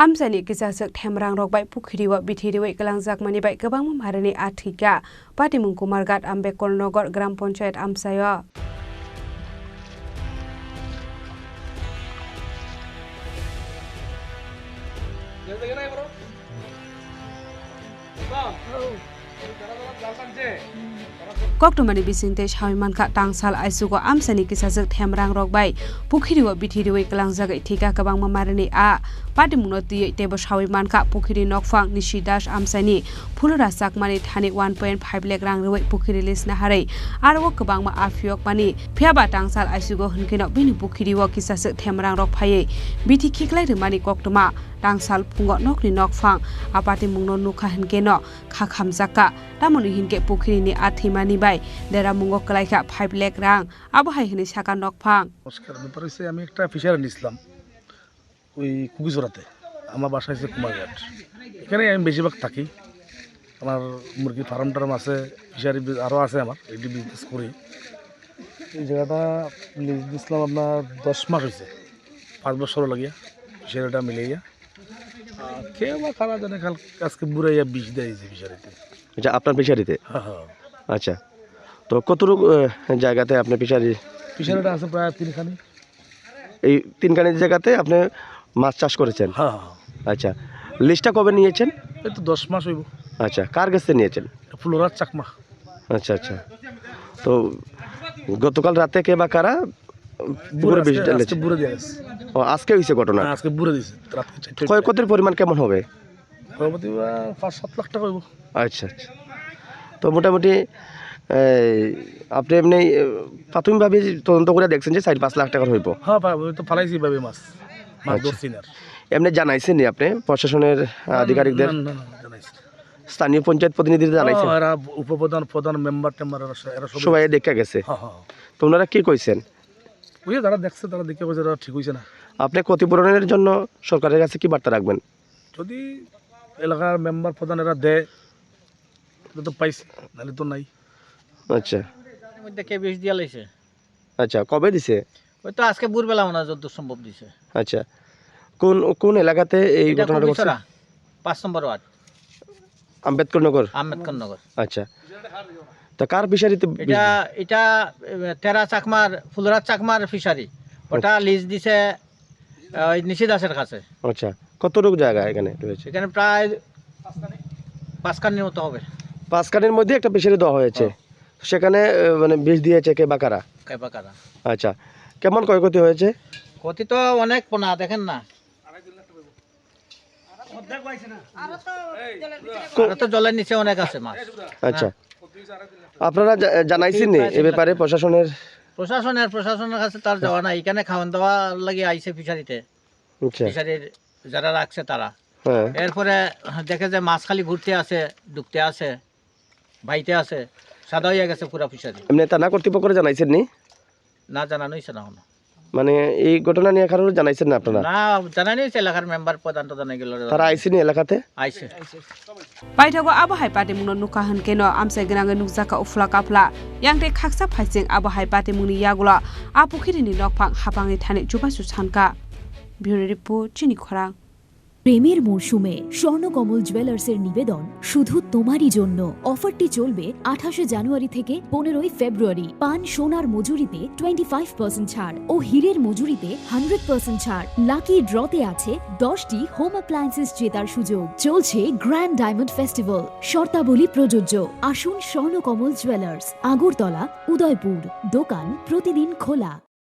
Amsani kisasuk themrang rok bai pukhriwa bithiriwa kalangjak mani bai gabang mamharani athika Patimung Kumargat Ambekor Nogor Gram Panchayat Amsayo Koktomani bisinte Shaimanka tangsal aisugo amsani kisasuk themrang rok bai pukhriwa bithiriwa kalangjak ithika gabang mamarani a Patimung ti tebo Shaimanka pukhri nokfang Nishidas amsani phulura sakmani thani 1.5 lakh rang roi pukhri lisna harai arwo gabang ma afiok mani phiaba tangsal aisugo hunkino bini pukhriwa kisasuk themrang rok phai bithi khiklai rmani koktoma tangsal phungo nokni nokfang Patimung no nukha hinkeno khakhamjaka tamoni hinke pukhri ni athimani bai dera mungo kalaika 5 lakh rang abahai hini saka nokfang নমস্কার ব্যাপার হচ্ছে আমি একটা fishery নিছিলাম ওই কুকিজোড়াতে আমার বাসা হচ্ছে কুমারঘাট এখানে আমি বেশিরভাগ থাকি আমার মুরগি ফার্ম টার্ম আছে ফিশারি আরও আছে আমার এটি বিজনেস করি এই জায়গাটা লিজ দিয়েছিলাম আপনার 10 মাস হয়েছে 5 বছর লাগিয়া ফিশারিটা মিলাইয়া কেউ বা খারাপ জানে কাল আজকে বুড়াইয়া বিষ দিয়েছে ফিশারিতে আচ্ছা আপনার ফিশারিতে হ্যাঁ হ্যাঁ আচ্ছা তো কতটুকু জায়গাতে আপনি ফিশারিটা আছে প্রায় 3খানি এই 3খানি জায়গাতে আপনি মাছ চাষ করেছেন হ্যাঁ আচ্ছা লিস্টটা কবে নিয়েছেন এই তো 10 মাস হইব আচ্ছা কার কাছে নিয়েছেন ফুলরাজ চাকমা আচ্ছা আচ্ছা তো গতকাল রাতে কে বা কারা পুরো বিষ ঢেলেছে বুড়ে দিয়ে গেছে ও আজকে হইছে ঘটনা আজকে বুড়ে দিয়েছে রাতে 4টা ক্ষয়ক্ষতির পরিমাণ কেমন হবে মোটামুটি 5-7 লাখ টাকা হইব আচ্ছা আচ্ছা তো মোটামুটি আপনি এমনি প্রাথমিকভাবে তদন্ত করে দেখছেন যে 4-5 লাখ টাকার হইব হ্যাঁ তো ফালাইছি ভাবে মাছ ধরছি না এমনি জানাইছেন নি আপনি প্রশাসনের আধিকারিকদের না জানাইছি স্থানীয় পঞ্চায়েত প্রতিনিধিদের জানাইছেন এরা উপপ্রধান প্রধান মেম্বার টেম্বার এরা সবাই দেখা গেছে হ্যাঁ হ্যাঁ তো ওনারা কি কইছেন ওই যারা দেখছে তারা দেখে কইছে এরা ঠিক হইছে না আপনি ক্ষতিপূরণের জন্য সরকারের কাছে কি বার্তা রাখবেন যদি এলাকার মেম্বার প্রধান এরা দেয় তো পাইছি নাহলে তো নাই আচ্ছা মধ্যে কে বিষ দিয়া লাইছে আচ্ছা কবে দিছে ওই তো আজকে ভোরবেলা মনে যত সম্ভব দিছে আচ্ছা কোন কোন এলাকাতে এই ঘটনাটা ঘটছে 5 নম্বর ওয়ার্ড আম্বেদকর নগর আচ্ছা তা কার ফিশারিতে এটা তেরা চাকমার ফুলরাজ চাকমার ফিশারি ওটা লিজ দিছে ওই নিশিদাসের কাছে আচ্ছা কতটুকু জায়গা এখানে রয়েছে এখানে প্রায় 5 কানির মতো হবে 5 কানির মধ্যে একটা ফিশারি দেওয়া হয়েছে সেখানে মানে বিষ দিয়েছে কে বা কারা আচ্ছা কেমন ক্ষয়ক্ষতি হয়েছে ক্ষতি তো অনেক পোনা দেখেন না আরো তো জলের নিচে অনেক আছে মাছ আচ্ছা আপনারা জানাইছেন নি এই ব্যাপারে প্রশাসনের কাছে তার যাওয়া নাই এখানে খাওয়ান দাওয়া লাগি আইছে ফিশারিতে আচ্ছা ফিশারির যারা রাখছে তারা হ্যাঁ এরপরে দেখে যে মাছ খালি ঘুরতে আছে ডুবতে আছে বাইতে আছে সাদা হয়ে গেছে পুরা ফিশারি এমনি থানা কর্তৃপক্ষকে জানাইছেন নি না জানানো হয়েছে না মানে এই ঘটনা নিয়ে কারোর জানাইছেন না আপনারা না জানানো হয়েছে এলাকার মেম্বার প্রধান তো জানাই গেল তারা আইসিনি এলাকাতে আইছে Paithago abahai Patimung no nukha hankeno amsai gnanga nukjaka ufla kapla yangte khaksa phaising abahai Patimung ni yagula apukhiri ni nokphang hapangi thani jubasu sanka Bureau Report Chini Khorang প্রেমের মরশুমে স্বর্ণকমল জুয়েলার্সের নিবেদন শুধু তোমারই জন্য অফারটি চলবে 28 জানুয়ারি থেকে 15 ফেব্রুয়ারি পান সোনার মজুরিতে 25% ছাড় ও হীরের মজুরিতে 100% ছাড় লাকি ড্রতে আছে 10টি হোম অ্যাপ্লায়েন্সেস জেতার সুযোগ চলছে গ্র্যান্ড ডায়মন্ড ফেস্টিভ্যাল শর্তাবলী প্রযোজ্য আসুন স্বর্ণকমল জুয়েলার্স আগরতলা উদয়পুর দোকান প্রতিদিন খোলা